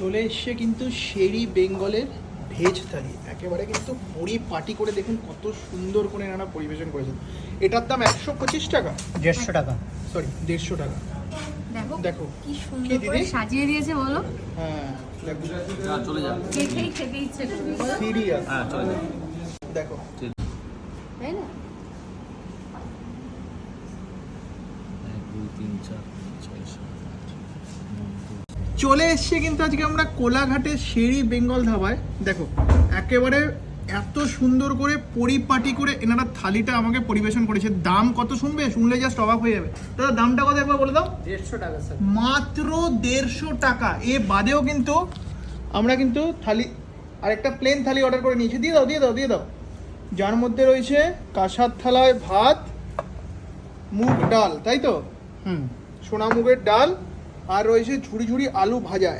চলে এসছে কিন্তু শেরি বেঙ্গলের ভেজ থালি, একেবারে কিন্তু পরিপাটি করে দেখুন কত সুন্দর করে এনারা পরিবেশন করেছেন। এটার দাম 125 টাকা, 150 টাকা। সরি 150 টাকা। দেখো দেখো কি সুন্দর করে সাজিয়ে দিয়েছে বলো। হ্যাঁ দেখো, চলে যাবে দেখেই খেতে ইচ্ছে করবে বলো। সিরিয়াস, হ্যাঁ চলে যাবে দেখো তাই না? 1 2 3 4 5 6 7 চলে এসছে কিন্তু আজকে আমরা কোলাঘাটের শেরি বেঙ্গল ধাবায়। দেখো একেবারে এত সুন্দর করে পরিপাটি করে এনারা থালিটা আমাকে পরিবেশন করেছে। দাম কত শুনলে জাস্ট অবাক হয়ে যাবে। দাদা দামটা কত একবার বলে দাও। 150 টাকা স্যার। মাত্র 150 টাকা। এ বাদেও কিন্তু আমরা কিন্তু থালি আরেকটা প্লেন থালি অর্ডার করে নিয়েছি। দিয়ে দাও যার মধ্যে রয়েছে কাঁসার থালায় ভাত, মুগ ডাল, তাই তো, সোনা মুগের ডাল, আর রয়েছে ঝুড়ি ঝুড়ি আলু ভাজা।